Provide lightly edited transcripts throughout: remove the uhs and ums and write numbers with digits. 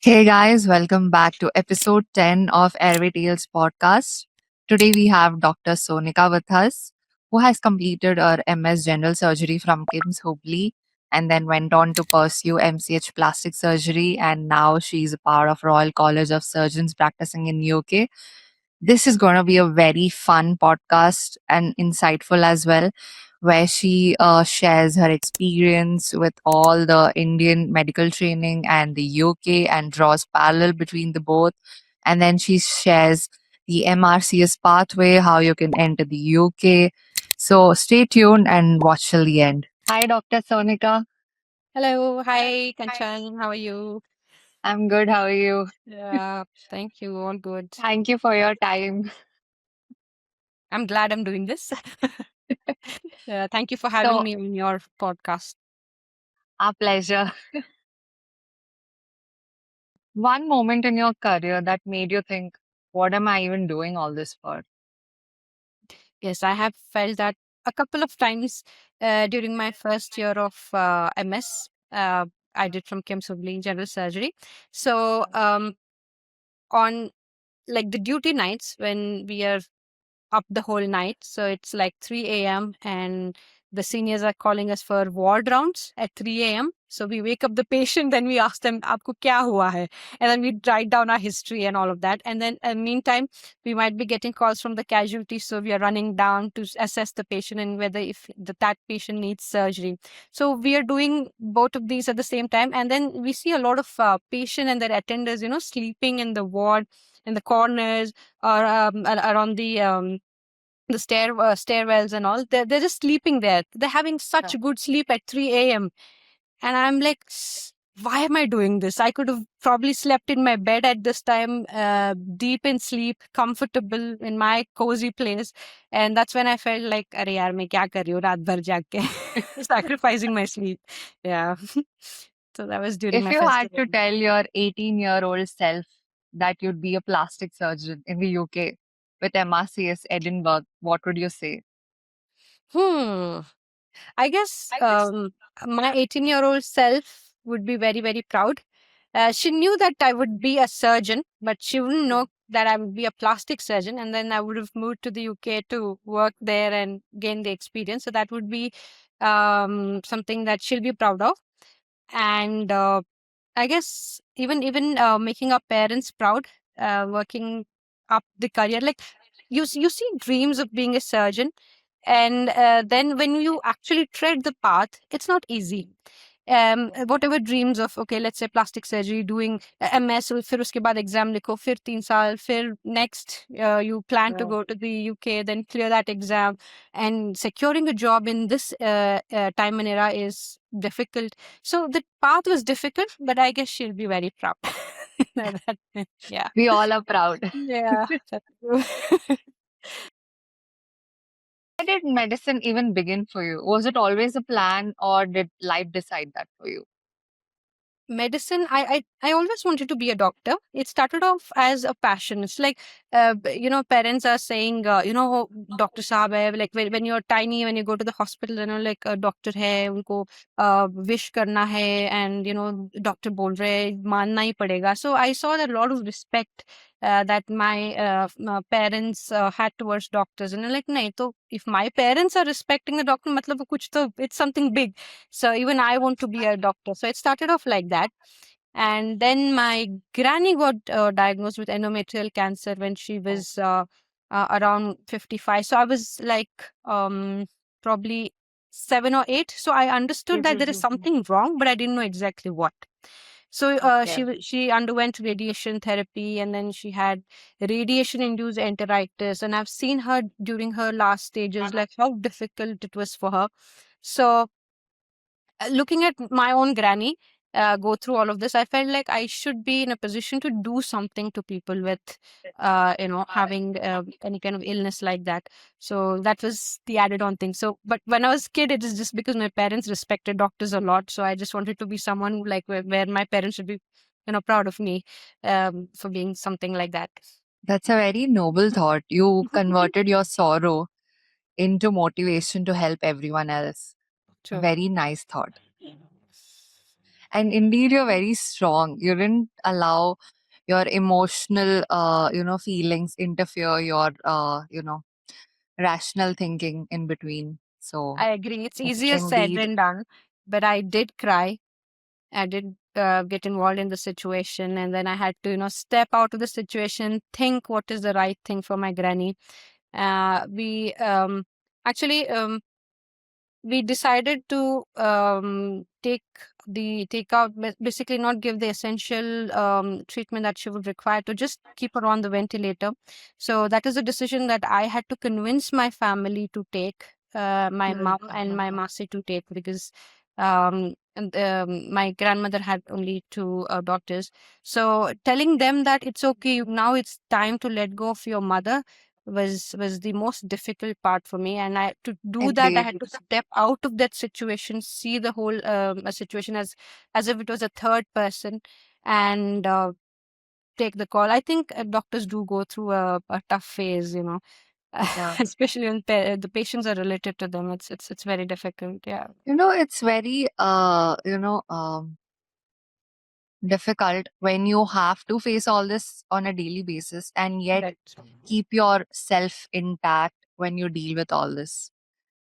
Hey guys, welcome back to episode 10 of Airway Tales podcast. Today we have Dr. Sonika with us, who has completed her MS General Surgery from KIMS Hubli and then went on to pursue MCH plastic surgery, and now she's a part of Royal College of Surgeons practicing in UK. This is going to be a very fun podcast and insightful as well, where she shares her experience with all the Indian medical training and the UK and draws parallel between the both. And then she shares the MRCS pathway, how you can enter the UK. So stay tuned and watch till the end. Hi, Dr. Sonika. Hello, hi Kanchan, how are you? I'm good. How are you? Yeah, thank you, all good. Thank you for your time. I'm glad I'm doing this. Thank you for having So, me on your podcast. our pleasure. One moment in your career that made you think, what am I even doing all this for? Yes, I have felt that a couple of times during my first year of MS. I did from KIMS Hubli general surgery. So on like the duty nights when we are up the whole night. So it's like 3 a.m. and the seniors are calling us for ward rounds at 3 a.m. So we wake up the patient, then we ask them, Aapko kya hua hai? And then we write down our history and all of that. And then meantime, we might be getting calls from the casualty. So we are running down to assess the patient and whether if that patient needs surgery. So we are doing both of these at the same time. And then we see a lot of patient and their attenders, sleeping in the ward, in the corners or around the stairwells and all. They're just sleeping there. They're having such good sleep at 3 a.m. And I'm like, why am I doing this? I could have probably slept in my bed at this time, deep in sleep, comfortable in my cozy place. And that's when I felt like, अरे यार मैं क्या कर रही हूँ रात भर जाग के sacrificing my sleep. Yeah. So that was during If my you first had year. to tell your 18-year-old self that you'd be a plastic surgeon in the UK with MRCS Edinburgh, what would you say? Hmm. I guess my 18-year-old self would be very, very proud. She knew that I would be a surgeon, but she wouldn't know that I would be a plastic surgeon. And then I would have moved to the UK to work there and gain the experience. So that would be something that she'll be proud of. And I guess even making our parents proud, working up the career. Like you see dreams of being a surgeon, and then when you actually tread the path, it's not easy. Whatever dreams of, okay, let's say plastic surgery, doing MS, फिर उसके बाद exam लिखो, फिर 3 साल, फिर next you plan to go to the UK, then clear that exam, and securing a job in this time and era is difficult. So the path was difficult, but I guess she'll be very proud. Yeah. We all are proud. Yeah. That's true. Where did medicine even begin for you? Was it always a plan or did life decide that for you? Medicine, I always wanted to be a doctor. It started off as a passion. It's like parents are saying, doctor saab hai, like when you're tiny, when you go to the hospital, like a doctor hai, unko wish karna hai, and doctor bol rahe, manna hi padega. So I saw a lot of respect that my parents had towards doctors, and I'm like, nahi, to if my parents are respecting the doctor, matlab kuch to, it's something big. So even I want to be a doctor. So it started off like that. And then my granny got diagnosed with endometrial cancer when she Oh. was around 55. So I was like probably 7 or 8. So I understood that there is something wrong, but I didn't know exactly what. So Okay. she underwent radiation therapy, and then she had radiation induced enteritis, and I've seen her during her last stages, like how difficult it was for her. So looking at my own granny go through all of this, I felt like I should be in a position to do something to people with, having any kind of illness like that. So that was the added on thing. So, but when I was a kid, it is just because my parents respected doctors a lot. So I just wanted to be someone who, like where my parents should be, proud of me for being something like that. That's a very noble thought. You converted your sorrow into motivation to help everyone else. True. Very nice thought. And indeed, you're very strong. You didn't allow your emotional, feelings interfere your, rational thinking in between. So, I agree. It's easier said indeed, than done, but I did cry. I did get involved in the situation, and then I had to, step out of the situation, think what is the right thing for my granny. We actually we decided to take out, basically not give the essential treatment that she would require, to just keep her on the ventilator. So that is a decision that I had to convince my family to take, my mm, mom and my masi to take, because my grandmother had only two daughters. So telling them that it's okay, now it's time to let go of your mother, was the most difficult part for me. And I to do that, I indeed, had to step out of that situation, see the whole situation as if it was a third person, and take the call. I think doctors do go through a tough phase, yeah. especially when the patients are related to them. It's very difficult. Yeah. It's very, difficult when you have to face all this on a daily basis and yet Correct. keep yourself intact when you deal with all this.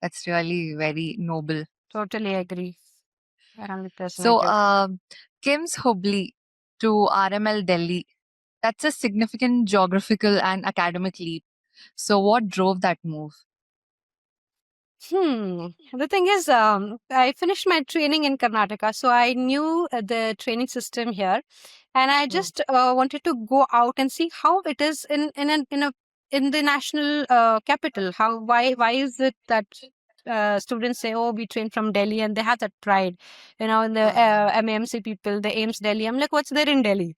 That's really very noble. Totally agree. 100% So, agree. KIMS Hubli to RML Delhi, that's a significant geographical and academic leap. So, what drove that move? The thing is, I finished my training in Karnataka, so I knew the training system here, and I Mm. just wanted to go out and see how it is in the national capital. Why is it that students say, "Oh, we train from Delhi," and they have that pride, in the MAMC people, the AIMS Delhi. I'm like, what's there in Delhi?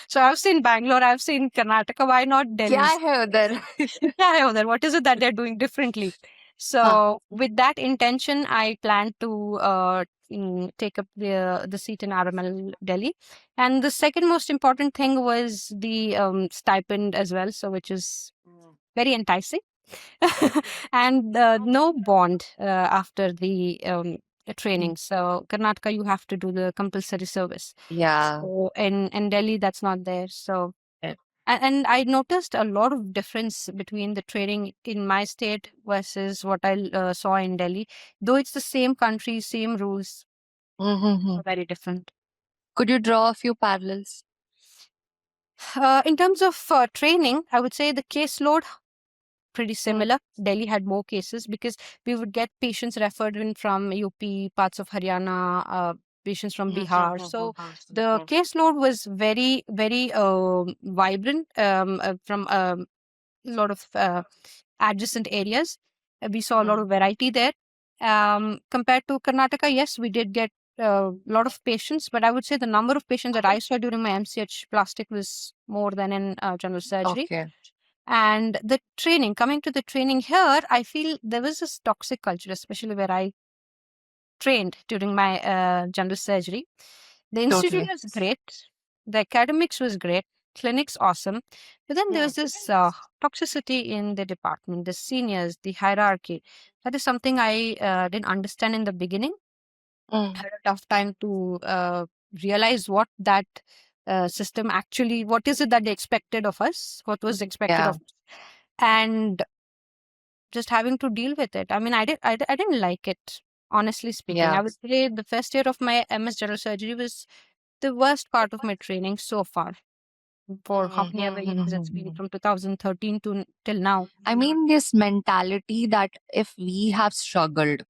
So I've seen Bangalore, I've seen Karnataka. Why not क्या Delhi? है उधर? Yeah, then what is it that they're doing differently? हाँ. So, with that intention, I plan to take up the seat in RML Delhi. And the second most important thing was the stipend as well, so which is Mm. very enticing, and no bond after the Mm. training. So, Karnataka, you have to do the compulsory service. Yeah. So, in Delhi, that's not there. So, and I noticed a lot of difference between the training in my state versus what I saw in Delhi. Though it's the same country, same rules, Mm-hmm. are very different. Could you draw a few parallels? In terms of training, I would say the caseload pretty Mm. similar. Delhi had more cases because we would get patients referred in from UP, parts of Haryana, patients from Bihar. So the caseload was very, very vibrant, from lot of adjacent areas. We saw a lot Mm. of variety there. Compared to Karnataka, yes, we did get a lot of patients, but I would say the number of patients that I saw during my MCH plastic was more than in general surgery. Okay. And the training, coming to the training here, I feel there was this toxic culture, especially where I trained during my general surgery. The institute Totally. was great, the academics was great, clinics awesome, but then there Mm. was this toxicity in the department, the seniors, the hierarchy. That is something I didn't understand in the beginning. I Mm. had a tough time to realize what that system actually, what is it that they expected of us, what was expected Yeah. of us, and just having to deal with it. I mean, I didn't like it, honestly speaking. Yeah. I would say the first year of my MS general surgery was the worst part of my training so far, for how many ever years it's been, Mm-hmm. from 2013 to till now. I mean, this mentality that if we have struggled,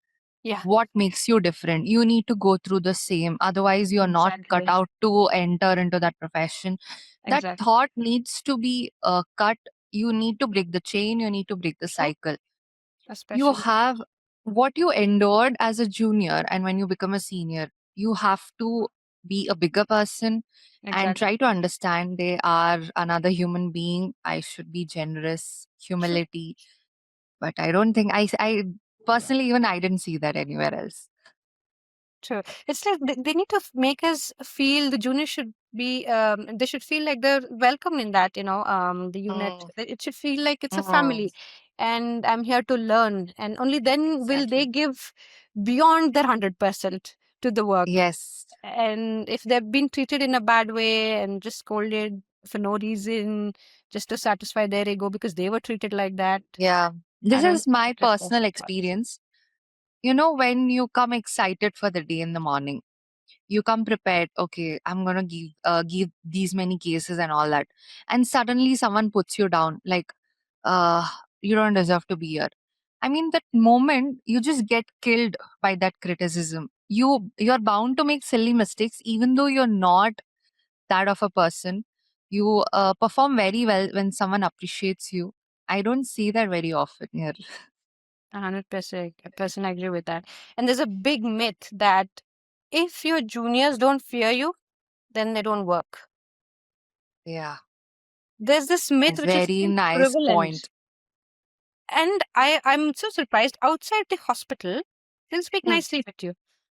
Yeah, what makes you different? You need to go through the same. Otherwise, you're not cut exactly. out to enter into that profession. That Exactly. thought needs to be cut. You need to break the chain. You need to break the True. cycle. You Especially. have what you endured as a junior, and when you become a senior, you have to be a bigger person and Exactly. try to understand they are another human being. I should be generous, True. humility, but I don't think I personally, even I didn't see that anywhere else. True. It's like they need to make us feel, the junior should be, they should feel like they're welcome in that, the unit. Mm, It should feel like it's a mm, family, and I'm here to learn. And only then will they exactly. give beyond their 100%. to the work. Yes. And if they've been treated in a bad way and just scolded for no reason, just to satisfy their ego because they were treated like that, Yeah. I This don't is my trust those personal parts. experience. When you come excited for the day in the morning, you come prepared. Okay, I'm gonna give these many cases and all that, and suddenly someone puts you down like, uh, you don't deserve to be here. I mean, that moment you just get killed by that criticism. You're bound to make silly mistakes, even though you're not that of a person. You perform very well when someone appreciates you. I don't see that very often here. 100% agree with that. And there's a big myth that if your juniors don't fear you, then they don't work. Yeah, There's this myth which is very still nice prevalent. point. And I'm so surprised. Outside the hospital, they'll speak Hmm. nicely with you.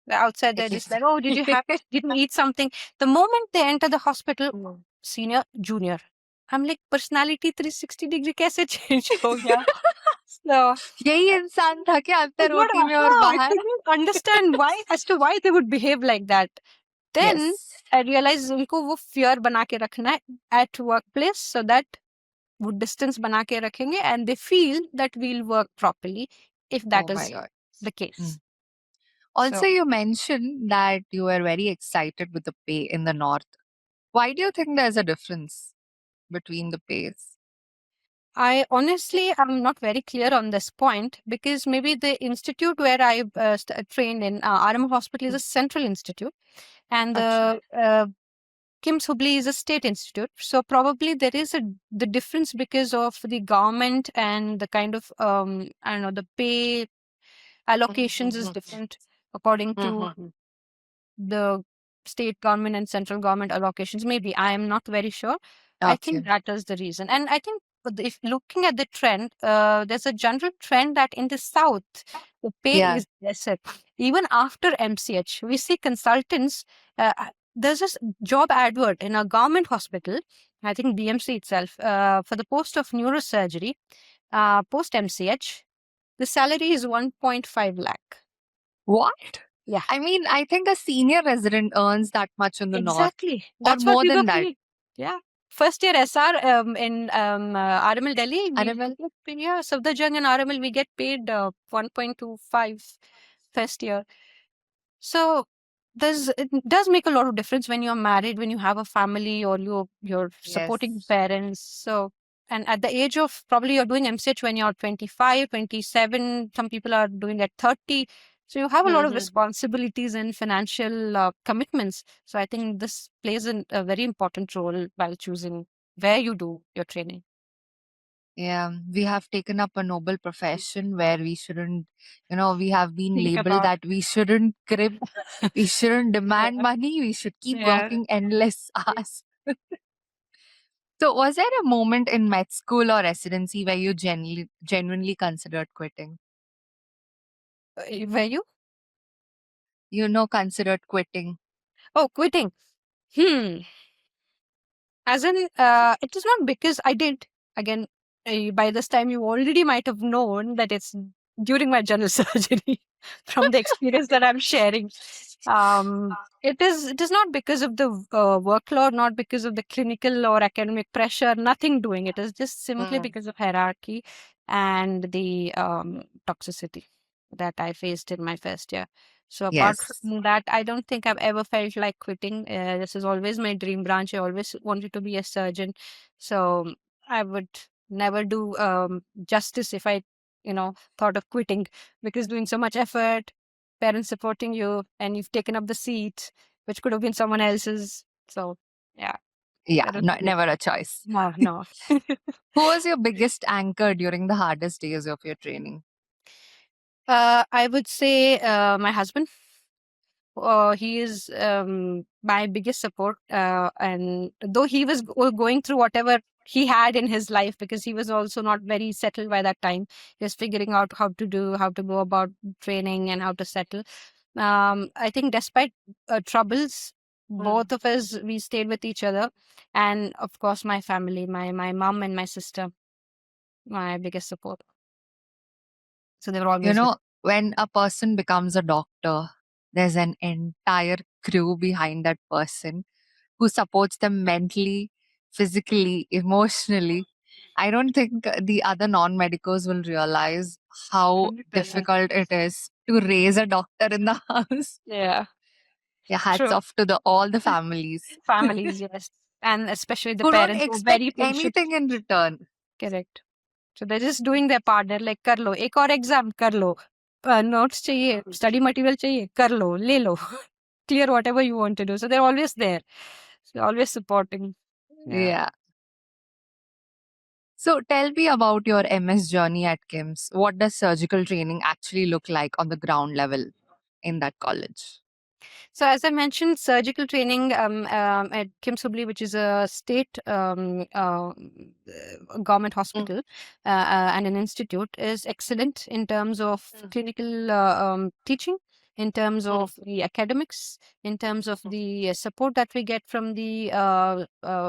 They're outside, they're just Yes. like, oh, did you eat something? The moment they enter the hospital, senior, junior. I'm like, personality 360 degree कैसे change हो गया? So यही इंसान था क्या अंदर what OT में और I बाहर? couldn't understand why as to why they would behave like that. Then Yes. I realized उनको वो fear बना के रखना है at workplace so that वो distance बना के रखेंगे and they feel that we'll work properly if that Oh my is God. the case. Mm. Also, So you mentioned that you were very excited with the pay in the north. Why do you think there's a difference between the pays? I honestly am not very clear on this point because maybe the institute where I trained in RML Hospital is a central institute and Acha. the KIMS Hubli is a state institute. So probably there is the difference because of the government and the kind of I don't know, the pay allocations is different according to the state government and central government allocations. Maybe I am not very sure. I think Okay. that is the reason. And I think if looking at the trend, there's a general trend that in the south the pay Yeah. is lesser. Even after MCH, we see consultants. There's this job advert in a government hospital. I think BMC itself for the post of neurosurgery, post MCH. The salary is 1.5 lakh. What? Yeah. I mean, I think a senior resident earns that much in the north, Exactly. or That's what more we were than that. paid. Yeah. First year SR in RML Delhi, we RML? get paid, yeah, Safdarjung and RML, we get paid 1.25 first year. So it does make a lot of difference when you're married, when you have a family or you're supporting Yes. parents. So and at the age of probably you're doing MCH when you're 25, 27, some people are doing at 30. So you have a lot of responsibilities and financial commitments. So I think this plays a very important role while choosing where you do your training. Yeah, we have taken up a noble profession where we shouldn't, we have been Think labeled about. that we shouldn't crib, we shouldn't demand Yeah. money, we should keep Yeah. working endless hours. So, was there a moment in med school or residency where you genuinely considered quitting? Were you? Considered quitting. Oh, quitting. Hmm. As in, it is not because I did. Again, by this time, you already might have known that it's during my general surgery from the experience that I'm sharing. It is not because of the workload, not because of the clinical or academic pressure, nothing doing. It is just simply Mm. because of hierarchy and the toxicity that I faced in my first year. So apart Yes. from that, I don't think I've ever felt like quitting. This is always my dream branch. I always wanted to be a surgeon. So I would never do justice if I, thought of quitting because doing so much effort, parents supporting you, and you've taken up the seat, which could have been someone else's. So yeah, Yeah, I don't no, think never a choice. no, no. Who was your biggest anchor during the hardest days of your training? I would say my husband. He is my biggest support. And though he was going through whatever he had in his life, because he was also not very settled by that time, he was figuring out how to go about training and how to settle. I think despite troubles, both of us, we stayed with each other. And of course, my family, my mom and my sister, my biggest support. So they were You always with. know, when a person becomes a doctor, there's an entire crew behind that person who supports them mentally, physically, emotionally. I don't think the other non medicos will realize how 100%. difficult it is to raise a doctor in the house. Yeah, Yeah, hats true. off to all the families Families, yes. And especially the who don't parents who are very expect patient. anything in return. Correct. So they're just doing their part. They're like, कर लो, एक और exam कर लो, notes चाहिए, study material चाहिए, कर लो, ले लो. Clear whatever you want to do. So they're always there. So always supporting. Yeah. Yeah. So tell me about your MS journey at KIMS. What does surgical training actually look like on the ground level in that college? So as I mentioned, surgical training at KIMS Hubli, which is a state government hospital and an institute, is excellent in terms of clinical teaching, in terms of the academics, in terms of the support that we get from the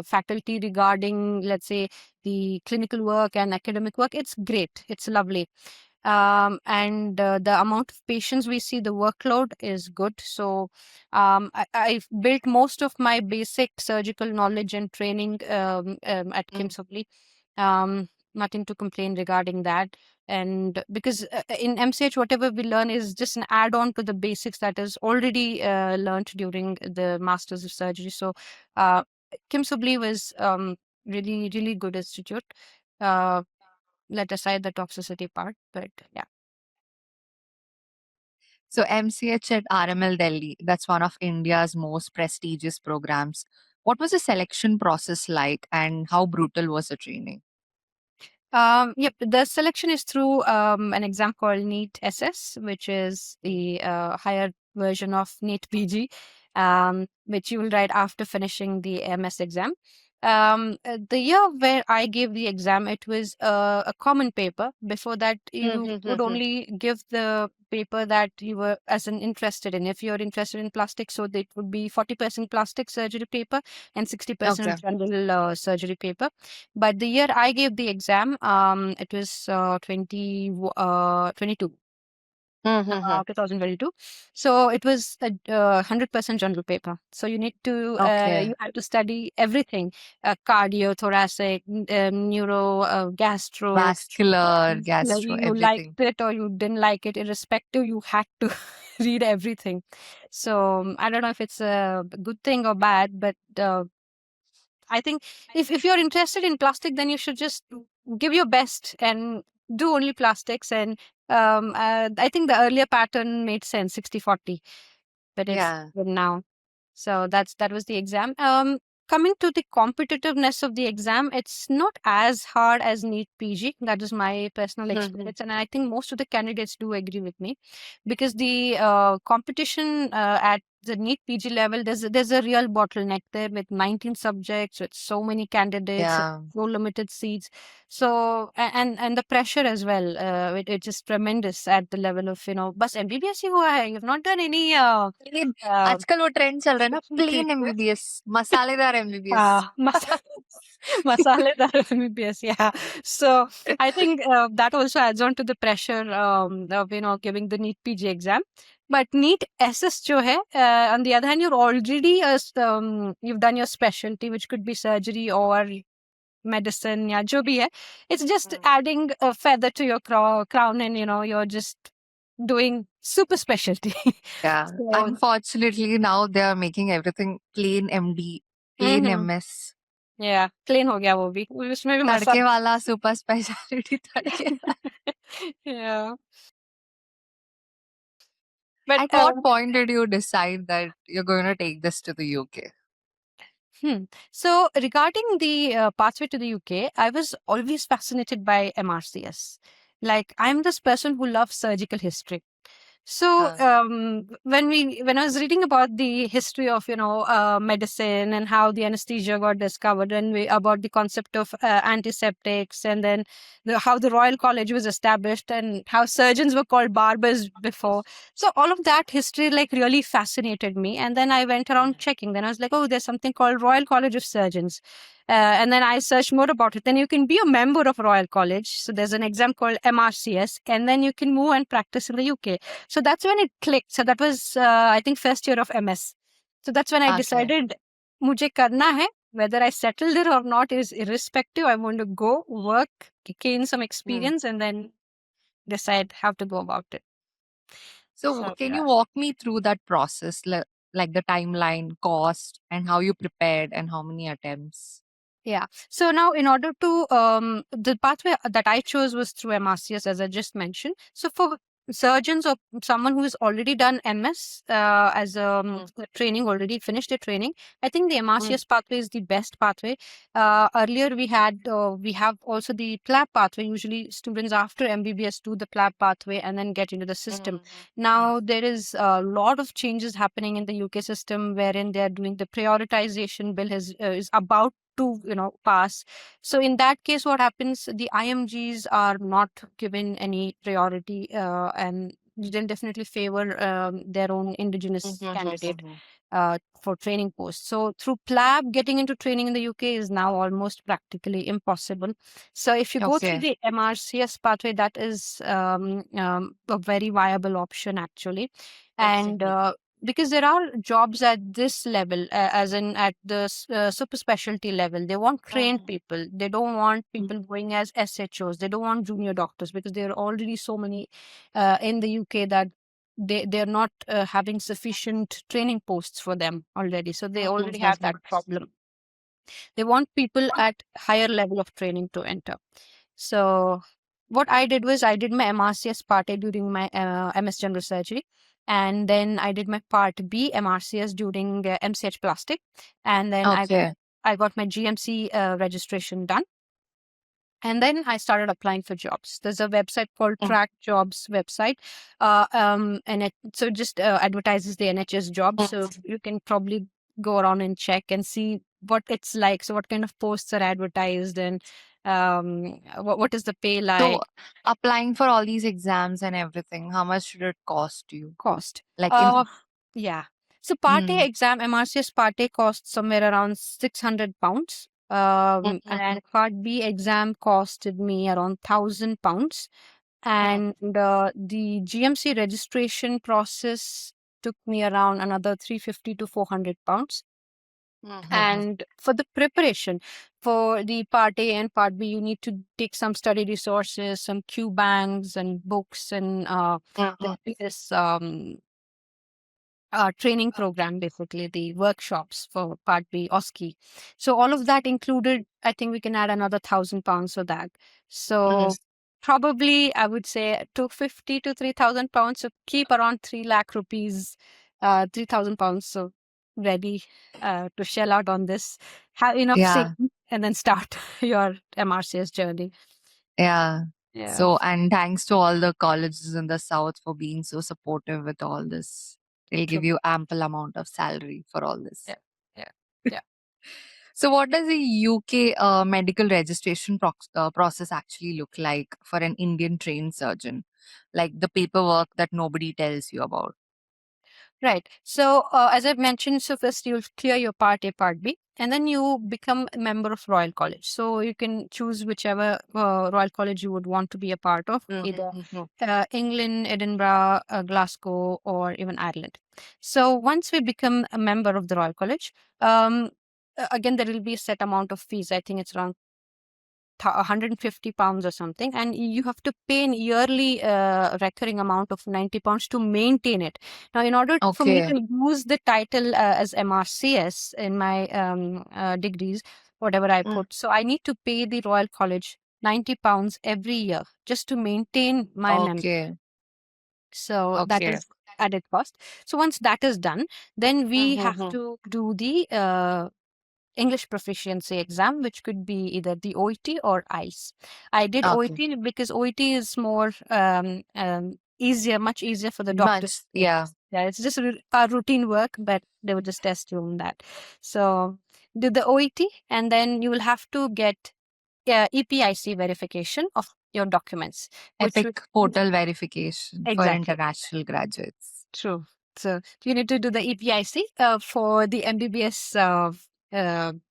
faculty regarding, let's say, the clinical work and academic work. It's great. It's lovely. And the amount of patients we see, the workload is good. So I've built most of my basic surgical knowledge and training at KIMS Hubli. Nothing to complain regarding that. And because in MCH, whatever we learn is just an add on to the basics that is already learned during the Masters of Surgery. So uh, KIMS Hubli was really, really good institute. Uh, Let aside the toxicity part, but yeah. So MCH at RML Delhi, that's one of India's most prestigious programs. What was the selection process like and how brutal was the training? Yep, the selection is through an exam called NEET SS, which is the higher version of NEET PG, which you will write after finishing the MS exam. The year where I gave the exam, it was a common paper. Before that, you would only give the paper that you were as an interested in. If you're interested in plastic, so that would be 40% plastic surgery paper and 60% Okay. general surgery paper. But the year I gave the exam, it was 2022. 2022. So it was a 100% general paper. So you need to Okay. you have to study everything: cardio, thoracic, neuro, gastro. Vascular, Like gastro, you liked everything. it or you didn't like it, irrespective, you had to read everything. So I don't know if it's a good thing or bad, but I think if you're interested in plastic, then you should just give your best and do only plastics. And I think the earlier pattern made sense, 60/40, but it's Yeah. now. So that was the exam. Coming to the competitiveness of the exam, it's not as hard as NEET PG. That is my personal experience, and I think most of the candidates do agree with me, because the competition at the NEET PG level, there's a real bottleneck there with 19 subjects, with so many candidates, Yeah. so limited seats. So and the pressure as well, it's just tremendous at the level of बस MBBS ही हुआ है. You've not done any लेकिन uh, आजकल वो trend चल रहा है ना, प्लेन treatment. एमबीबीएस, मसालेदार MBBS. Ah, masaledar MBBS, yeah. So I think that also adds on to the pressure of giving the NEET PG exam. But NEET SS जो है, on the other hand, you're already you've done your specialty, which could be surgery or medicine, या जो भी है. It's just adding a feather to your crown, and you're just doing super specialty. Yeah. So Unfortunately, now they are making everything plain MD, plain mhm, MS. yeah, clean हो गया वो भी. उसमें भी तड़के मसाला. वाला सुपर स्पेशलिटी तड़के. Yeah. But At what point did you decide that you're going to take this to the UK? so regarding the pathway to the UK, I was always fascinated by MRCS. Like, I'm this person who loves surgical history. So Uh, when I was reading about the history of medicine and how the anesthesia got discovered, and about the concept of antiseptics, and then how the Royal College was established, and how surgeons were called barbers before. So all of that history like really fascinated me. And then I went around checking. Then I was like, oh, there's something called Royal College of Surgeons. And then I searched more about it. Then you can be a member of Royal College. So there's an exam called MRCS, and then you can move and practice in the UK. So that's when it clicked. So that was, I think, first year of MS. So that's when I Okay. decided, mujhe karna hai. Whether I settle there or not is irrespective. I want to go work, gain some Hmm. experience, and then decide how to go about it. So, So can yeah. you walk me through that process, like the timeline, cost, and how you prepared and how many attempts? Yeah. So now, in order to the pathway that I chose was through MRCS, as I just mentioned. So for surgeons or someone who has already done MS as Mm, training, already finished their training, I think the mm, MRCS pathway is the best pathway. Earlier we have also the PLAB pathway. Usually, students after MBBS do the PLAB pathway and then get into the system. mm, Now there is a lot of changes happening in the UK system, wherein they are doing the prioritization bill is about to pass. So in that case, what happens, the IMGs are not given any priority, and they'll definitely favor their own indigenous candidate for training posts. So through PLAB, getting into training in the UK is now almost practically impossible. So if you go through Okay. the MRCS pathway, that is a very viable option actually. And because there are jobs at this level, as in at the super specialty level, they want trained people. They don't want people going as SHOs. They don't want junior doctors, because there are already so many in the UK that they're not having sufficient training posts for them already. So they already have that problem. They want people at higher level of training to enter. So what I did was I did my MRCS Part A during my MS General Surgery. And then I did my Part B MRCS during MCH Plastic. And then Okay. I got my GMC registration done. And then I started applying for jobs. There's a website called Mm, Track Jobs website, and it just advertises the NHS jobs. So you can probably go around and check and see what it's like. So what kind of posts are advertised, and what is the pay So, like, applying for all these exams and everything, how much should it cost you? cost. Like in, Uh, yeah. So Part A mm, exam, MRCS Part A costs somewhere around £600. And Part B exam costed me around £1,000. And the GMC registration process took me around another 350 to £400. And for the preparation for the Part A and Part B, you need to take some study resources, some Q banks and books, and there is training program, basically the workshops for Part B, OSCE. So all of that included, I think we can add another £1,000 for that. So probably I would say 250 to £3,000. So keep around 3 lakh rupees, £3,000. So ready to shell out on this. Have enough yeah, savings and then start your MRCS journey. yeah. Yeah, So, and thanks to all the colleges in the South for being so supportive with all this. They'll give true. you ample amount of salary for all this. Yeah, yeah, yeah. So, what does the UK medical registration process actually look like for an Indian trained surgeon? Like the paperwork that nobody tells you about. Right. So, as I've mentioned, so first you'll clear your Part A, Part B, and then you become a member of Royal College. So you can choose whichever Royal College you would want to be a part of, either England, Edinburgh, Glasgow, or even Ireland. So once we become a member of the Royal College, again there will be a set amount of fees. I think it's around £150 or something, and you have to pay an yearly recurring amount of £90 to maintain it. Now, in order for me Okay. to use the title as MRCS in my degrees, whatever I Mm, put, so I need to pay the Royal College £90 every year just to maintain my member. okay. So that Okay. is added cost. So once that is done, then we have to do the English proficiency exam, which could be either the OET or ICE. I did Okay. OET because OET is more easier, much easier for the doctors. Much. Yeah. Yeah, it's just a routine work, but they would just test you on that. So do the OET, and then you will have to get EPIC verification of your documents, which Epic would portal verification for exactly. international graduates. True. So you need to do the EPIC for the MBBS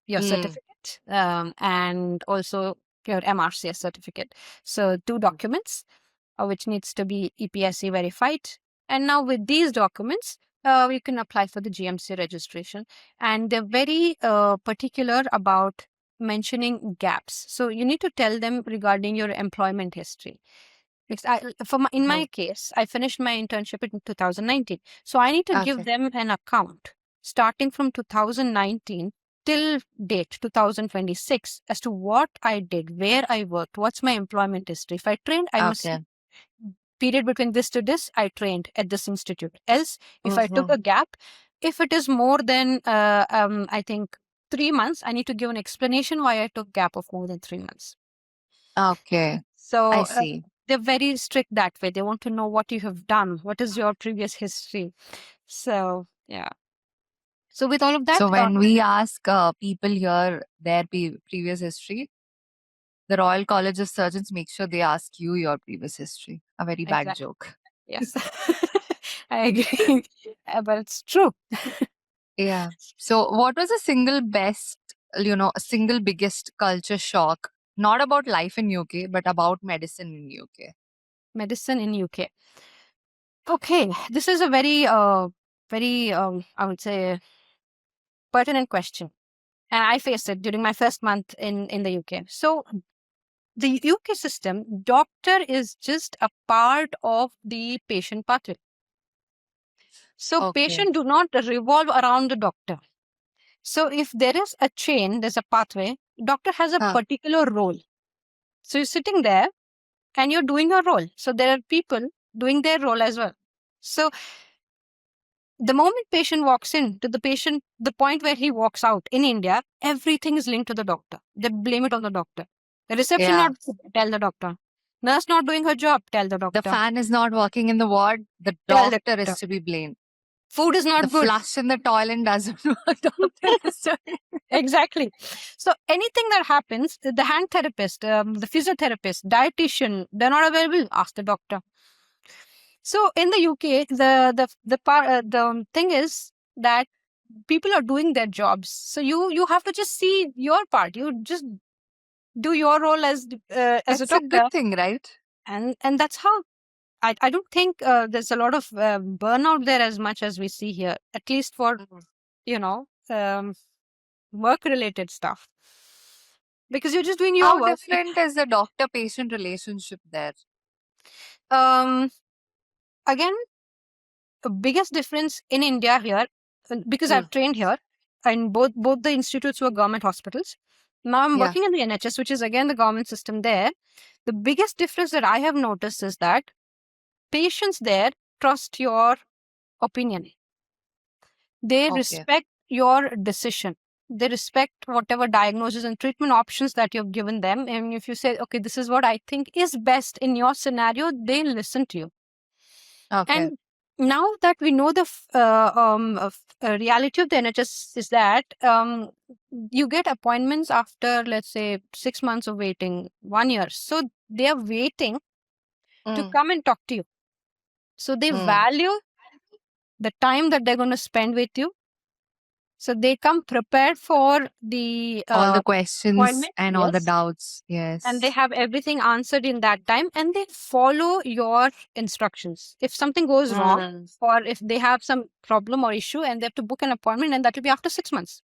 your Mm. certificate. certificate, and also your MRCS certificate. So 2 documents which needs to be EPSC verified. And now with these documents, you can apply for the GMC registration. And they're very particular about mentioning gaps. So you need to tell them regarding your employment history. Because in my Mhm. case, I finished my internship in 2019. So I need to give Okay. them an account starting from 2019 till date 2026 as to what I did, where I worked, what's my employment history. If I trained, I must Okay. period between this to this, I trained at this institute. Else, if I took Mhm. a gap, if it is more than, I think, 3 months, I need to give an explanation why I took gap of more than 3 months. Okay. So I see. they're very strict that way. They want to know what you have done, what is your previous history. So yeah. So with all of that, So when we ask people here their previous history, the Royal College of Surgeons make sure they ask you your previous history. A very bad exactly, joke. yes, I agree, but it's true. Yeah. So what was a single best, a single biggest culture shock? Not about life in UK, but about medicine in UK. Medicine in UK. Okay, this is a very, very, I would say, pertinent question. And I faced it during my first month in the UK. So the UK system, doctor is just a part of the patient pathway. So Okay. patient do not revolve around the doctor. So if there is a chain, there's a pathway, doctor has a Huh. particular role. So you're sitting there and you're doing your role. So there are people doing their role as well. So the moment patient walks in to the patient, the point where he walks out in India, everything is linked to the doctor. They blame it on the doctor. The reception not Yeah. good, tell the doctor. Nurse not doing her job, tell the The doctor. fan is not working in the ward. The Tell the doctor is doctor. to be blamed. Food is The not good. flush in the toilet doesn't work. Doctor is doing. Exactly. So anything that happens, the hand therapist, the physiotherapist, dietitian, they're not available. Ask the doctor. So in the UK, the thing is that people are doing their jobs. So you have to just see your part. You just do your role as a That's a doctor, good thing, right? and that's how. I don't think there's a lot of burnout there as much as we see here. At least for Mhm. you know um, work related stuff, because you're just doing How your work. different is the doctor patient relationship there? Um, Again, the biggest difference in India here, because Mm. I've trained here, and both the institutes were government hospitals. Now I'm Yeah. working in the NHS, which is again the government system there. The biggest difference that I have noticed is that patients there trust your opinion. They Okay. respect your decision. They respect whatever diagnosis and treatment options that you've given them. And if you say, okay, this is what I think is best in your scenario, they listen to you. Okay. And now that we know the reality of the NHS is that you get appointments after, let's say, 6 months of waiting, 1 year. So they are waiting to Mm. come and talk to you. So they Mm. value the time that they're going to spend with you. So they come prepared for the All the questions appointment. and all the Yes. doubts. And they Yes. have everything answered in that time, and they follow your instructions. If something goes wrong, Mm. or if they have some problem or issue and they have to book an appointment, and that will be after 6 months.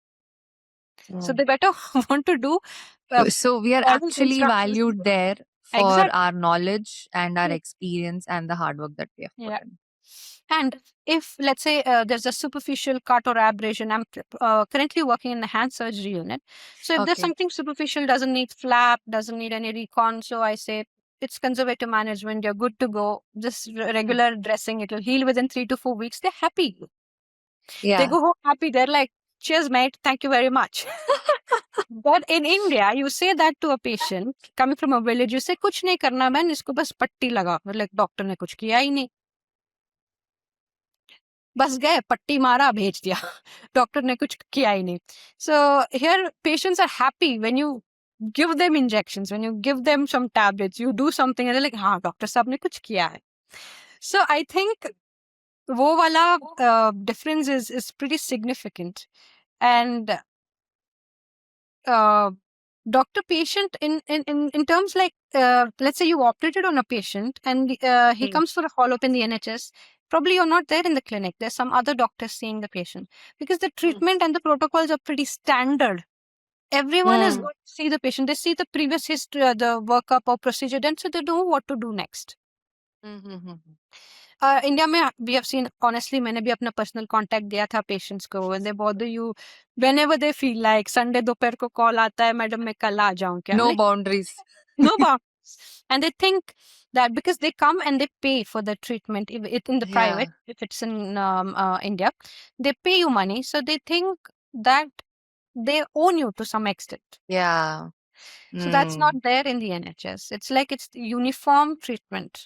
So Mm. they better want to do uh, So we are follow the actually instructions. valued there for Exactly. our knowledge and our experience and the hard work that we have put Yeah. in. And if, let's say, there's a superficial cut or abrasion, I'm currently working in the hand surgery unit. So if there's Okay. something superficial, doesn't need flap, doesn't need any recon, so I say it's conservative management, you're good to go. Just Mm. regular dressing, it'll heal within 3 to 4 weeks. They're happy. They Yeah. go home happy. They're like, cheers, mate. Thank you very much. But in India, you say that to a patient coming from a village, you say, कुछ नहीं करना man, इसको बस पट्टी लगा. Like, doctor ने कुछ किया ही नहीं. बस गए, पट्टी मारा, भेज दिया. डॉक्टर ने कुछ किया ही नहीं. So here patients are happy when you give them injections, when you give them some tablets, you do something and they're like, हाँ डॉक्टर साहब ने कुछ किया है. So I think वो वाला difference is pretty significant. And uh, doctor patient in terms like, let's say you operated on a patient and he Mm. comes for a follow-up in the NHS. Probably you're not there in the clinic. There's some other doctor seeing the patient because the Mm. treatment and the protocols are pretty standard. Everyone is Mm. going to see the patient. They see the previous history, the workup or procedure, then so they know what to do next. Mm. India में we have seen honestly मैंने भी अपना personal contact दिया था patients को when they bother you whenever they feel like Sunday दोपहर को call आता है मैडम मैं कल आ जाऊं क्या No like boundaries. no bounds and they think that because they come and they pay for the treatment if it in the Yeah. private if it's in India they pay you money so they think that they own you to some extent Yeah. so that's Mm. not there in the NHS it's like it's uniform treatment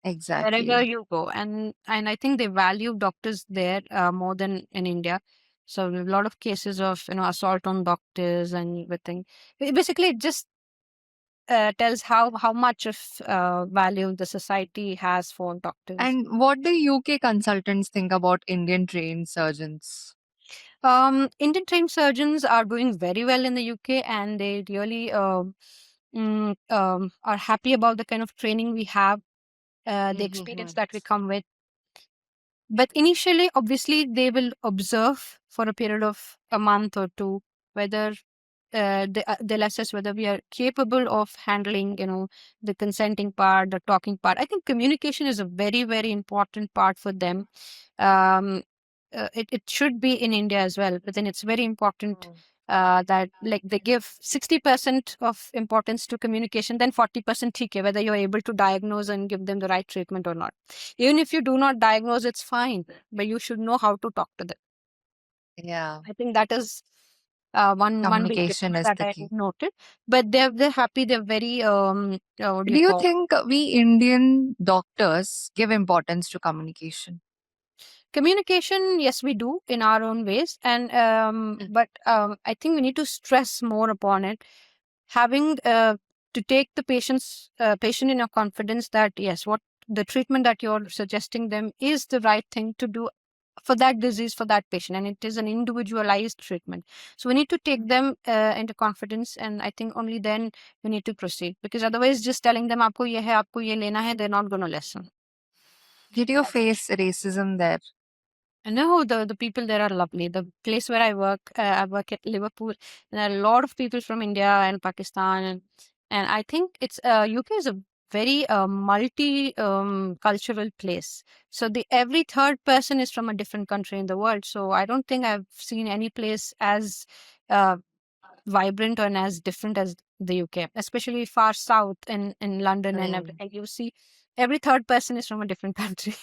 wherever Exactly. you go and I think they value doctors there more than in India so a lot of cases of assault on doctors and everything basically it just tells how much of value the society has for doctors. And what do UK consultants think about Indian trained surgeons? Indian trained surgeons are doing very well in the UK and they really are happy about the kind of training we have, the experience that we come with. But initially, obviously, they will observe for a period of a month or two whether they'll assess whether we are capable of handling, the consenting part, the talking part. I think communication is a very, very important part for them. Um, it should be in India as well, but then it's very important that like they give 60% of importance to communication, then 40% TK, whether you're able to diagnose and give them the right treatment or not. Even if you do not diagnose, it's fine, but you should know how to talk to them. Yeah. I think that is one big Communication difference is that the I key. noted. But they're happy. They're very what do Do you you call think we Indian doctors give importance to communication? communication? Yes, we do in our own ways, and Mm. but I think we need to stress more upon it. Having to take the patient in your confidence that yes, what the treatment that you're suggesting them is the right thing to do for that disease for that patient and it is an individualized treatment so we need to take them into confidence and I think only then we need to proceed because otherwise just telling them आपको ये है आपको ये लेना है they're not going to listen. Did you face racism there? No, the people there are lovely. The place where I work at Liverpool. There are a lot of people from India and Pakistan, and I think it's UK is a very multi cultural place. So the every third person is from a different country in the world. So I don't think I've seen any place as uh, vibrant and as different as the UK, especially far south in London and Mm. everything. You see, every third person is from a different country.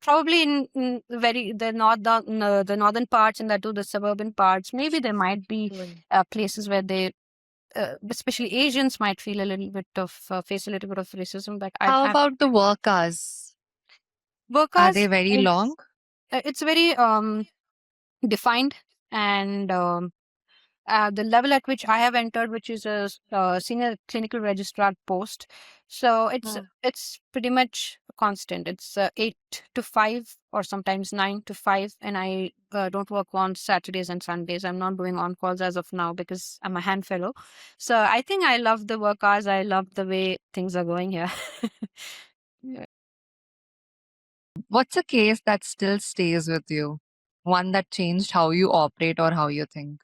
Probably in very the northern parts and that too the suburban parts. Maybe there might be Mm. places where they, especially Asians, might feel a little bit of face a little bit of racism. But How I've about the work hours? Are they workers. very long? It's very defined and the level at which I have entered, which is a senior clinical registrar post. So Mm. it's pretty much constant. It's 8 to 5 or sometimes 9 to 5, and I don't work on Saturdays and Sundays. I'm not doing on calls as of now because I'm a hand fellow. So I think I love the work hours. I love the way things are going here. Yeah. What's a case that still stays with you? One that changed how you operate or how you think?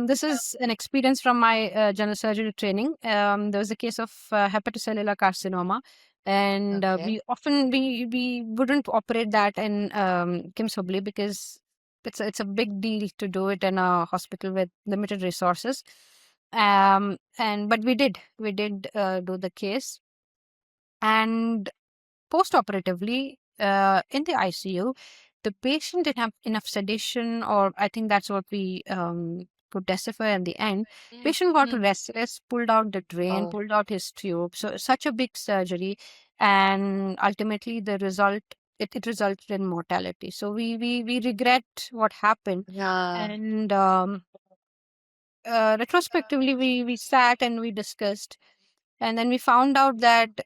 This is an experience from my general surgery training. There was a case of hepatocellular carcinoma, and Okay. we often we wouldn't operate that in KIMS Hubli because it's a big deal to do it in a hospital with limited resources. And but we did do the case, and post-operatively, in the ICU, the patient didn't have enough sedation, or I think that's what we could decipher in the end. Patient got Mm. restless, pulled out the drain, Oh, pulled out his tube. So such a big surgery, and ultimately the result it resulted in mortality. So we regret what happened, yeah, and retrospectively we sat and we discussed, and then we found out that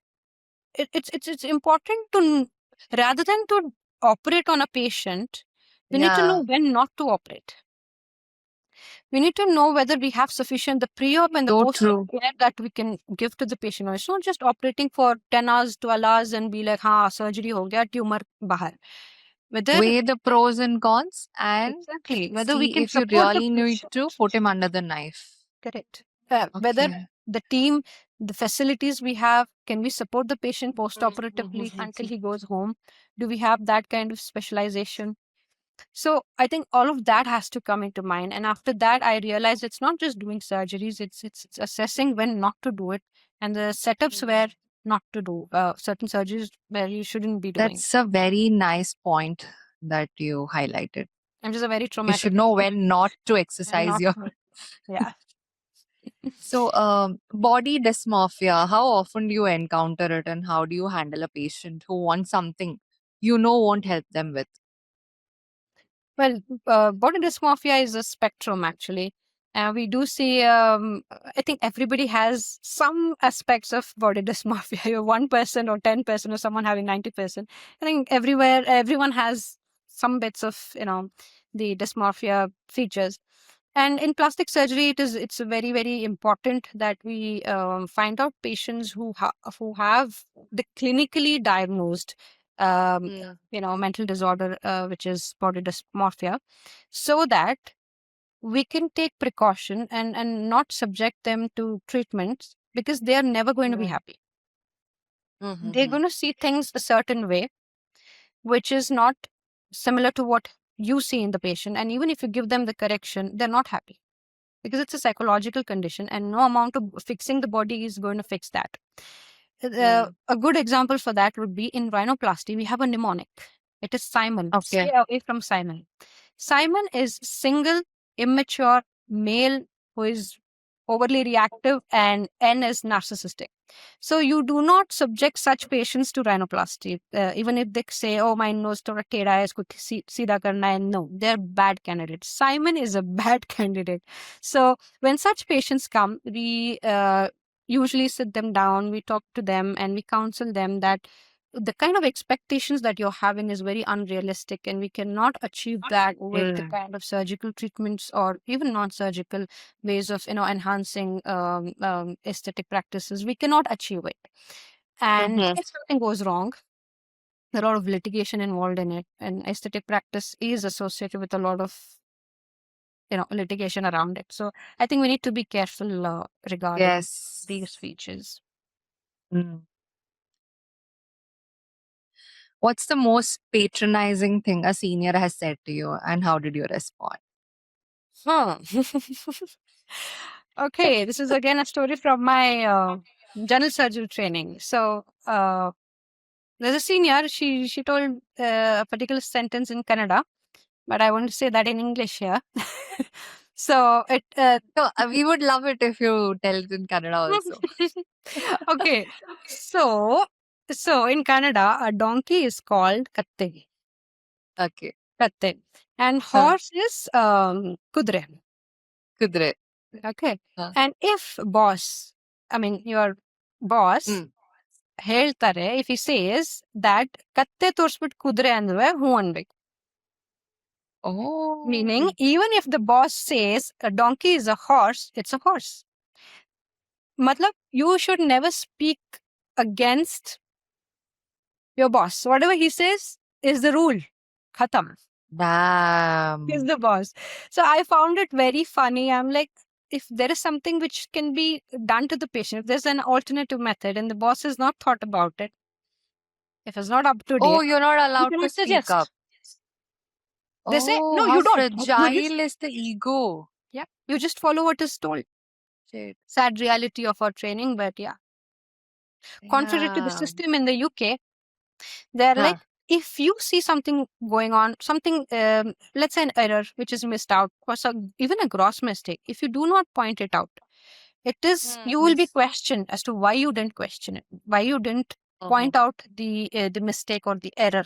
it's important to rather than to operate on a patient we need to know yeah, when not to operate We need to know whether we have sufficient the pre-op and the So post-op true. care that we can give to the patient. It's not just operating for 10 hours, 12 hours and be like, ha, surgery ho gaya, tumor bahar. Whether Weigh the pros and cons and exactly whether we see can if you support the really need patient. to put him under the knife. Correct. Whether Okay. the team, the facilities we have, can we support the patient post-operatively until he goes home? Do we have that kind of specialization? So I think all of that has to come into mind. And after that, I realized it's not just doing surgeries; it's assessing when not to do it and the setups where not to do certain surgeries where you shouldn't be doing. That's a very nice point that you highlighted. I'm just a very You should traumatic know when not to and exercise not your. yeah. So, body dysmorphia, how often do you encounter it and how do you handle a patient who wants something you know won't help them with? Well, body dysmorphia is a spectrum actually. We do see, I think everybody has some aspects of body dysmorphia. You're 1% or 10% or someone having 90%. I think everywhere, everyone has some bits of, the dysmorphia features. And in plastic surgery, it's very, very important that we find out patients who have the clinically diagnosed um, Mm. mental disorder, which is body dysmorphia, so that we can take precaution and not subject them to treatments because they are never going to be Mm. happy. They're Mm-hmm. going to see things a certain way, which is not similar to what you see in the patient. And even if you give them the correction, they're not happy because it's a psychological condition and no amount of fixing the body is going to fix that. Mm. A good example for that would be in rhinoplasty, we have a mnemonic. It is Simon. Okay. Stay away from Simon. Simon is single, immature male who is overly reactive, and N is narcissistic. So you do not subject such patients to rhinoplasty, even if they say, "Oh, my nose thoda teda hai, isko seedha karna hai." No, they're bad candidates. Simon is a bad candidate. So when such patients come, we usually sit them down, we talk to them, and we counsel them that the kind of expectations that you're having is very unrealistic and we cannot achieve that with the Mm. kind of surgical treatments or even non-surgical ways of enhancing aesthetic practices. We cannot achieve it, and Mm-hmm. if something goes wrong, there are a lot of litigation involved in it, and aesthetic practice is associated with a lot of litigation around it. So I think we need to be careful regarding these Yes. features. Mm. What's the most patronizing thing a senior has said to you and how did you respond? Huh. Okay, this is again a story from my general surgery training. So there's a senior. She told a particular sentence in Kannada, but I want to say that in English here. So it. So, we would love it if you tell it in Kannada also. Okay, so in Kannada, a donkey is called katte, Okay. and Huh. horse is kudre. Kudre. Okay, Huh. and if boss, I mean your boss Mm. ಹೇಳ್ತಾರೆ if he says that ಕತ್ತೆ ತೋರಿಸ್ಬಿಟ್ಟು ಕುದುರೆ ಅಂದ್ರೆ ಹೂ ಅನ್ಬೇಕು. Meaning, Oh. even if the boss says a donkey is a horse, it's a horse. Matlab, you should never speak against your boss. Whatever he says is the rule. Khatam. He's Damn. the boss. So I found it very funny. I'm like, if there is something which can be done to the patient, if there's an alternative method and the boss has not thought about it, if it's not up to Oh, date, you're not you allowed to cannot speak up. suggest. They say, Oh, no, how you don't. You just, fragile is the ego. yeah, you just follow what is told. Shit. Sad reality of our training, but yeah. Contrary to the Yeah. system in the UK, they're Huh. like, if you see something going on, something, let's say an error which is missed out, or even a gross mistake, if you do not point it out, you will be questioned as to why you didn't question it, why you didn't Mm-hmm. point out the mistake or the error.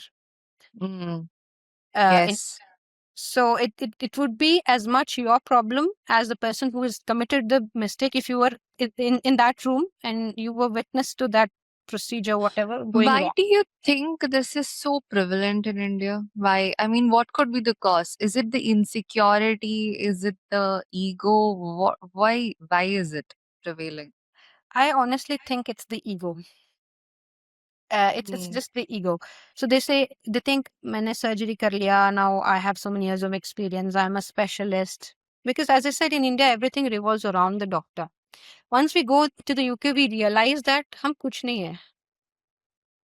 Mm. In Yes. So it would be as much your problem as the person who has committed the mistake if you were in that room and you were witness to that procedure, whatever, going Why wrong. do you think this is so prevalent in India? Why? I mean, what could be the cause? Is it the insecurity? Is it the ego? What, why? Why is it prevailing? I honestly think it's the ego. It's Hmm. just the ego. So they think मैंने surgery कर लिया. Now I have so many years of experience. I'm a specialist. Because as I said, in India, everything revolves around the doctor. Once we go to the UK, we realize that हम कुछ नहीं है.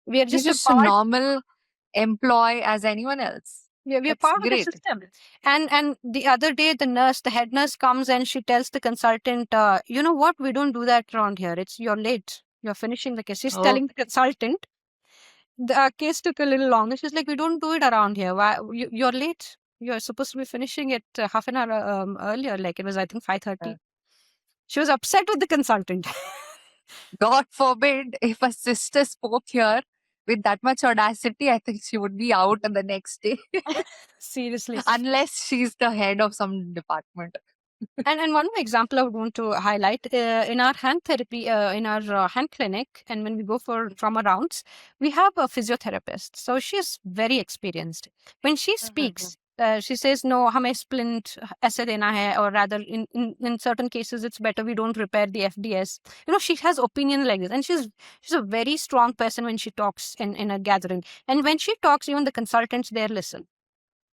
We are You're just a just a part. normal employee as anyone else. We are That's part of the great. system. And the other day, the head nurse comes and she tells the consultant, you know what? We don't do that around here. You're late. You're finishing the case. She's Oh, telling the consultant. The case took a little longer. She's like, we don't do it around here. Why you're late? You're supposed to be finishing it half an hour earlier. Like it was, I think, 5:30. She was upset with the consultant. God forbid if a sister spoke here with that much audacity, I think she would be out the next day, Seriously. unless she's the head of some department. And one more example I would want to highlight in our hand therapy, in our hand clinic, and when we go for trauma rounds, we have a physiotherapist. So she's very experienced. When she Mhm. speaks, she says, "No, हमें splint ऐसे देना है," or rather, in certain cases, it's better we don't repair the FDS. You know, she has opinion like this, and she's a very strong person when she talks in a gathering. And when she talks, even the consultants there listen.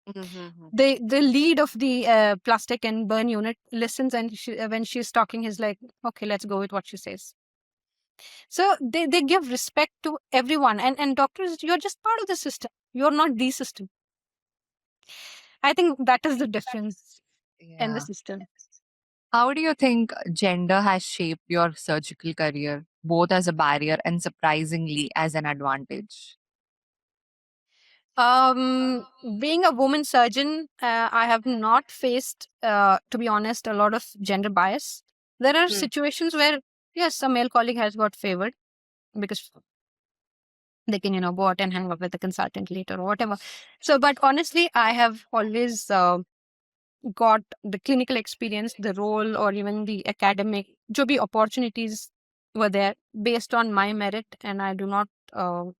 Mhm. The lead of the plastic and burn unit listens, and when she's talking, he's like, okay, let's go with what she says. So they give respect to everyone, and doctors, you're just part of the system, you're not the system. I think that is the difference in the Yeah. system. How do you think gender has shaped your surgical career, both as a barrier and surprisingly as an advantage? um Being a woman surgeon, I have not faced, to be honest, a lot of gender bias. There are Hmm. situations where, yes, a male colleague has got favored because they can, go out and hang out with the consultant later or whatever. So, but honestly, I have always got the clinical experience, the role, or even the academic, jo bhi opportunities were there based on my merit, and I do not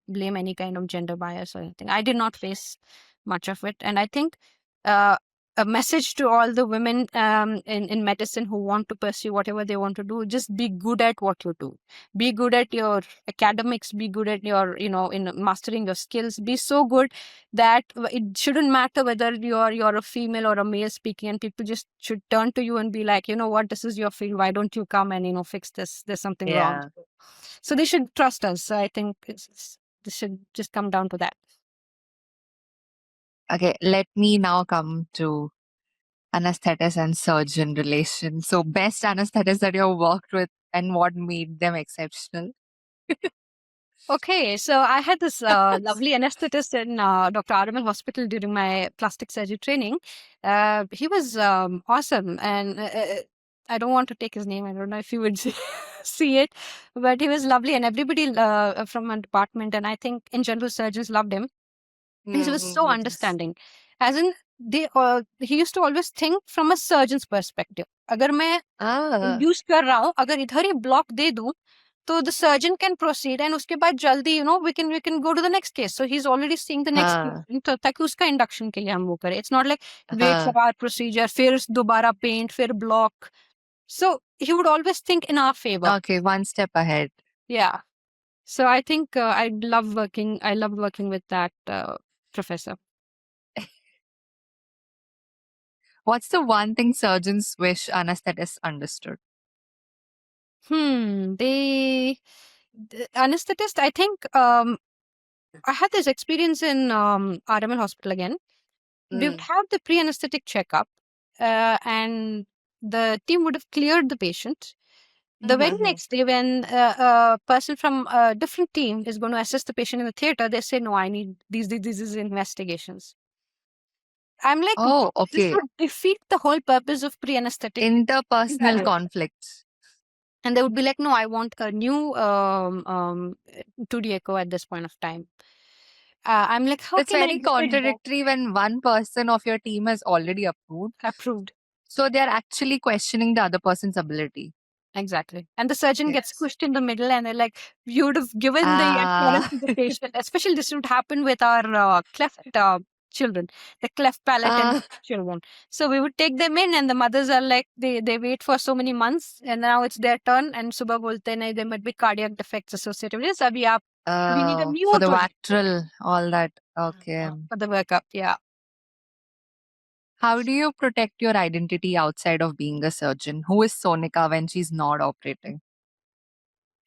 blame any kind of gender bias or anything. I did not face much of it, and I think uh, a message to all the women in medicine who want to pursue whatever they want to do: just be good at what you do, be good at your academics, be good at your, in mastering your skills, be so good that it shouldn't matter whether you're a female or a male speaking, and people just should turn to you and be like, you know what, this is your field, why don't you come and fix this, there's something wrong. Yeah. So they should trust us. So I think this should just come down to that. Okay, let me now come to anesthetist and surgeon relation. So, best anesthetists that you've worked with and what made them exceptional? Okay, so I had this lovely anesthetist in Dr. RML Hospital during my plastic surgery training. He was awesome, and I don't want to take his name. I don't know if you would see it, but he was lovely, and everybody from my department, and I think in general, surgeons loved him. He was so Yes. understanding. As in, he used to always think from a surgeon's perspective. अगर मैं Ah, induce कर रहा हूँ, अगर इधर ही block दे दूँ, तो the surgeon can proceed, and उसके बाद जल्दी, we can go to the next case. So he's already seeing the next हाँ, patient, तो ताकि उसका induction के लिए हम वो करें. It's not like wait for हाँ. our procedure, फिर दोबारा paint, फिर block. So he would always think in our favor. Okay, one step ahead. Yeah. So I think I loved working with that professor. What's the one thing surgeons wish anesthetists understood? The anesthetist, I think, I had this experience in RML hospital again. We would Mm. have the pre-anesthetic checkup, and the team would have cleared the patient. The very Mm-hmm. next day, when a person from a different team is going to assess the patient in the theater, they say, "No, I need these investigations." I'm like, Oh, this okay. would defeat the whole purpose of pre-anesthetic. Interpersonal conflicts. And they would be like, no, I want a new 2D echo at this point of time. I'm like, how It's can I very get it done? contradictory when one person of your team has already approved. Approved. So they're actually questioning the other person's ability. Exactly. And the surgeon gets Yes. pushed in the middle, and they're like, you would have given the assurance Ah, to the patient. Especially this would happen with our cleft children, the cleft palate and ah, children. So we would take them in, and the mothers are like, they wait for so many months, and now it's their turn. And सुबह बोलते हैं, there might be cardiac defects associated with this. We need a for the new Vactral, all that. Okay. for the workup. Yeah. How do you protect your identity outside of being a surgeon? Who is Sonika when she's not operating?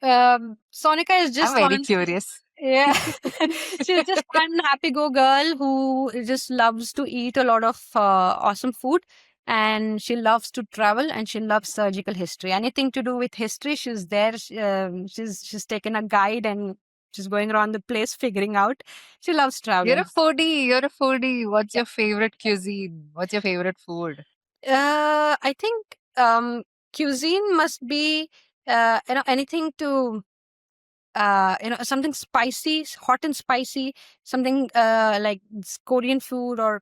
Sonika is I'm just very one. curious. Yeah. She's just one happy go girl who just loves to eat a lot of awesome food, and she loves to travel, and she loves surgical history. Anything to do with history, she's there. She's taken a guide, and she's going around the place figuring out. She loves You're a traveling. foodie. You're a foodie. What's Yeah. your favorite cuisine? What's your favorite food? I think cuisine must be anything to something spicy, hot and spicy, something like Korean food or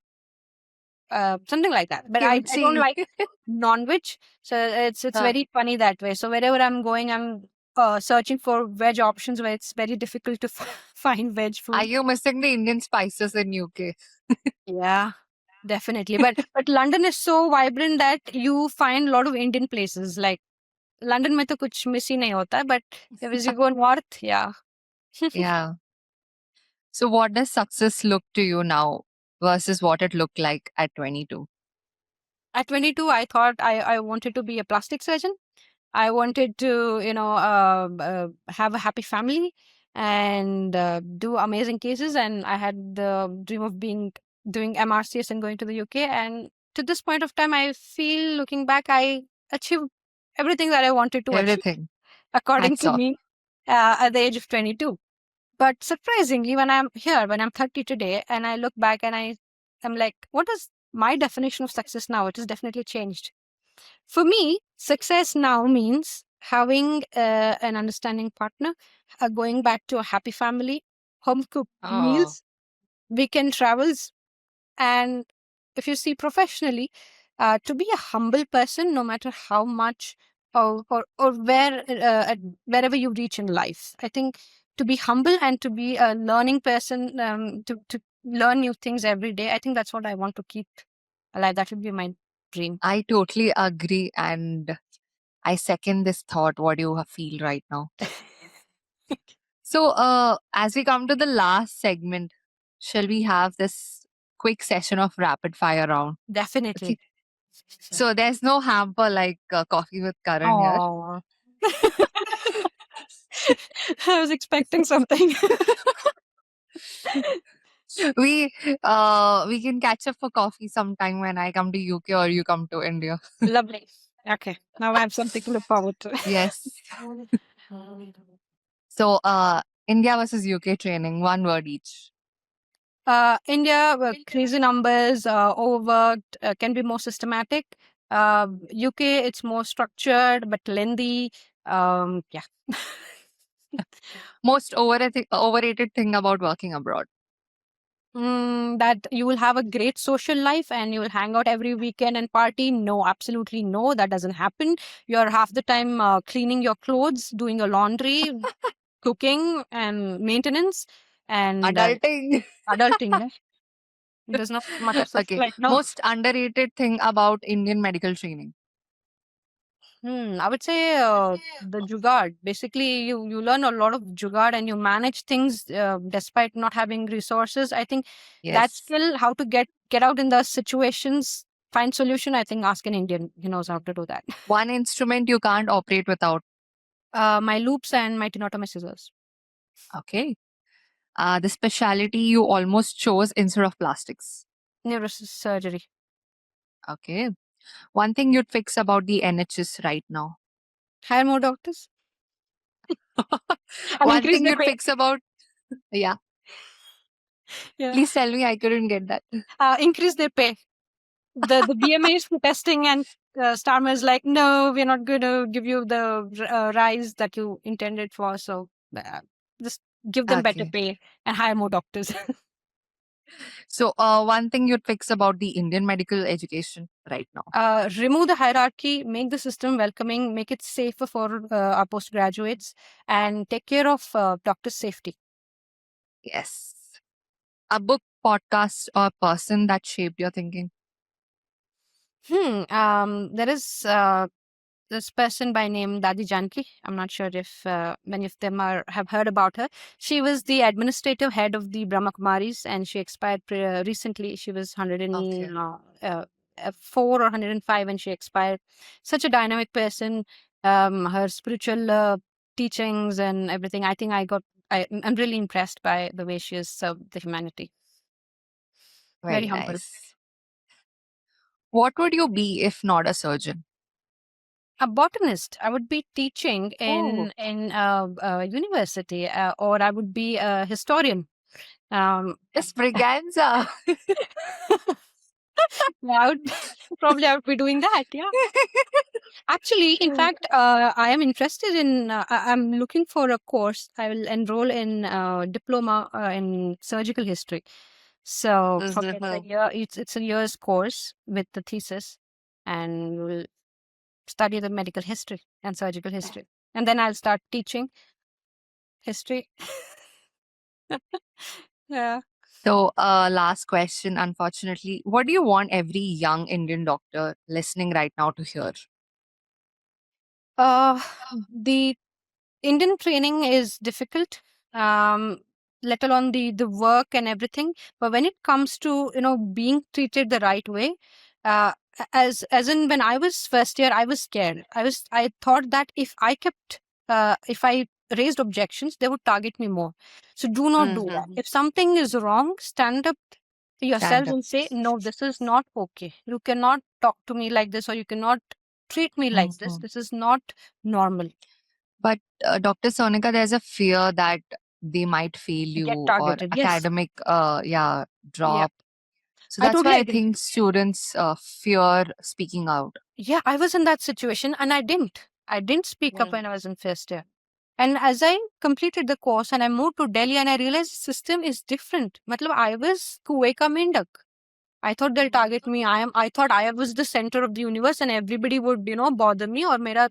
something like that. But I don't Kimchi. like non-veg, so it's Huh. very funny that way. So wherever I'm going, I'm searching for veg options where it's very difficult to find veg Are food. you missing the Indian spices in UK? Yeah, definitely. But London is so vibrant that you find a lot of Indian places. Like London में तो कुछ miss ही नहीं होता, but if you go north, yeah. Yeah. So, what does success look to you now versus what it looked like at 22? At 22, I thought I wanted to be a plastic surgeon. I wanted to, have a happy family and do amazing cases. And I had the dream of doing MRCS and going to the UK. And to this point of time, I feel looking back, I achieved everything that I wanted to achieve, Everything. according Hats to off. me, at the age of 22. But surprisingly, when I'm here, when I'm 30 today, and I look back and I'm like, what is my definition of success now? It has definitely changed. For me, success now means having an understanding partner, going back to a happy family, home cooked Oh, meals, weekend travels, and if you see professionally, to be a humble person, no matter how much or wherever you reach in life, I think to be humble and to be a learning person, to learn new things every day, I think that's what I want to keep alive. That would be my dream. I totally agree. And I second this thought, what you feel right now. So, as we come to the last segment, shall we have this quick session of rapid fire round? Okay. Definitely. So, there's no hamper like coffee with Karan here. Oh, I was expecting something. We can catch up for coffee sometime when I come to UK or you come to India. Lovely. Okay, now I have something to look forward to. Yes. So, India versus UK training, one word each. India, crazy numbers, overworked, can be more systematic. UK, it's more structured but lengthy. Yeah. Most overrated thing about working abroad. That you will have a great social life and you will hang out every weekend and party. No, absolutely no, that doesn't happen. You're half the time cleaning your clothes, doing your laundry, cooking, and maintenance, and Adulting. adulting. Yeah. There's not much of social Okay. life. No. Most underrated thing about Indian medical training. I would say the jugaad. Basically, you learn a lot of jugaad and you manage things despite not having resources. I think that Yes. skill, how to get out in the situations, find solution. I think ask an Indian. He knows how to do that. One instrument you can't operate without. My loops and my tenotomy scissors. Okay. The specialty you almost chose instead of plastics. Neurosurgery. Okay. One thing you'd fix about the NHS right now. Hire more doctors and One increase thing the you'd pay. fix about. Yeah. Yeah. Please tell me, I couldn't get that. Increase their pay. The BMAs for testing, and Starmer is like, no, we're not going to give you the rise that you intended for. So just give them better Okay. pay and hire more doctors. So, one thing you'd fix about the Indian medical education right now. Remove the hierarchy, make the system welcoming, make it safer for our postgraduates, and take care of doctors' safety. Yes. A book, podcast, or person that shaped your thinking. There is this person by name Dadi Janki. I'm not sure if many of them have heard about her. She was the administrative head of the Brahma Kumaris, and she expired recently. She was Okay. 104 or 105 when she expired. Such a dynamic person. Her spiritual teachings and everything. I think I'm really impressed by the way she has served the humanity. Very Very humble. nice. What would you be if not a surgeon? A botanist. I would be teaching Oh, in a university, or I would be a historian. Um, Miss Briganza. I would probably I would be doing that. Yeah. Actually, in fact, I am interested in. I'm looking for a course. I will enroll in diploma in surgical history. So probably it's a Mhm. year. It's a year's course with the thesis, and we'll study the medical history and surgical history, and then I'll start teaching history. Yeah. So, last question, unfortunately. What do you want every young Indian doctor listening right now to hear? Uh, the Indian training is difficult, um, let alone the work and everything. But when it comes to being treated the right way, as in when I was first year, I was scared. I thought that if I raised objections, they would target me more. So do not do that. Mhm. If something is wrong, stand up to Stand yourself up. and say, no, this is not okay. You cannot talk to me like this, or you cannot treat me like this. Mhm. This is not normal. But Dr. Sonika, there's a fear that they might fail you Get or targeted. Yes. academic, Yeah. drop. So I that's totally why I agree. think students fear speaking out. Yeah, I was in that situation and I didn't. I didn't speak up Mm. when I was in first year. And as I completed the course and I moved to Delhi and I realized the system is different. Matlab, I was kuwe ka mendak. I thought they'll target me. I thought I was the center of the universe and everybody would, bother me or मेरा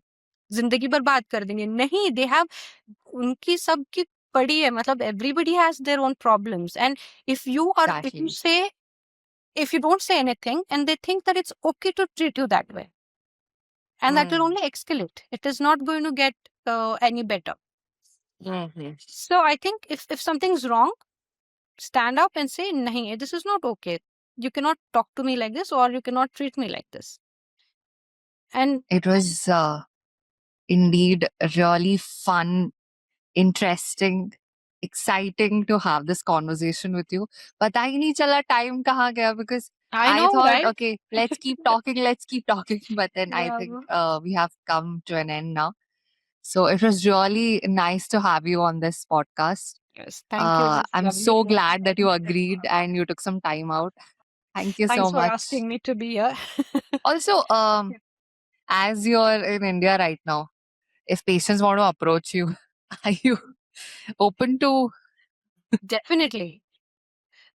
जिंदगी बर्बाद कर देंगे. नहीं, they have उनकी सबकी पड़ी है. मतलब everybody has their own problems. And if you Exactly. say if you don't say anything and they think that it's okay to treat you that way, and that will Mm. only escalate. It is not going to get any better. Mhm. So I think if something's wrong, stand up and say, nahi, this is not okay. You cannot talk to me like this or you cannot treat me like this. And It was indeed really fun, interesting, exciting to have this conversation with you. पता ही नहीं चला time कहाँ गया because I I know, thought, right? okay, let's keep talking. But then I Yeah. think we have come to an end now. So it was really nice to have you on this podcast. Yes, thank you. It was I'm lovely. so glad that you agreed and you took some time out. Thank you so Thanks for much. asking me to be here. Also, Yeah. as you're in India right now, if patients want to approach you, are you open to? Definitely.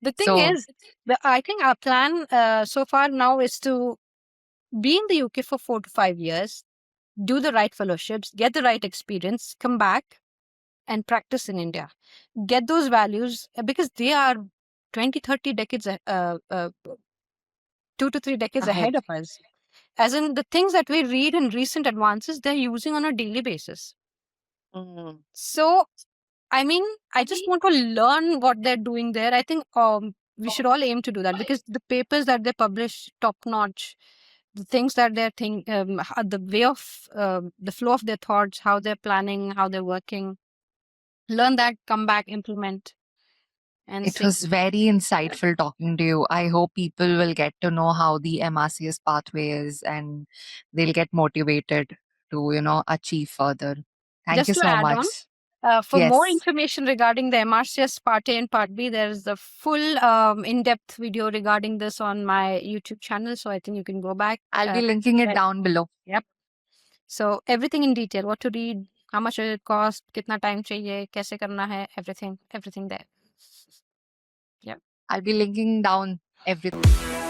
The thing So, is, I think our plan so far now is to be in the UK for 4 to 5 years, do the right fellowships, get the right experience, come back and practice in India. Get those values because they are 20, 30 decades, 2 to 3 decades ahead. ahead of us. As in the things that we read in recent advances, they're using on a daily basis. Mm. So, I mean, I just want to learn what they're doing there. I think we should all aim to do that because the papers that they publish, top notch. The things that they're the way of the flow of their thoughts, how they're planning, how they're working. Learn that, come back, implement, and It see. was very insightful talking to you. I hope people will get to know how the MRCS pathway is and they'll get motivated to, achieve further. Thank you Just to so add on, much. for more Yes, information regarding the MRCS Part A and Part B, there is a full in-depth video regarding this on my YouTube channel. So I think you can go back. I'll be linking it Right. down below. Yep. So everything in detail, what to read, how much does it cost, कितना time चाहिए, कैसे करना है, everything there. Yep. I'll be linking down everything.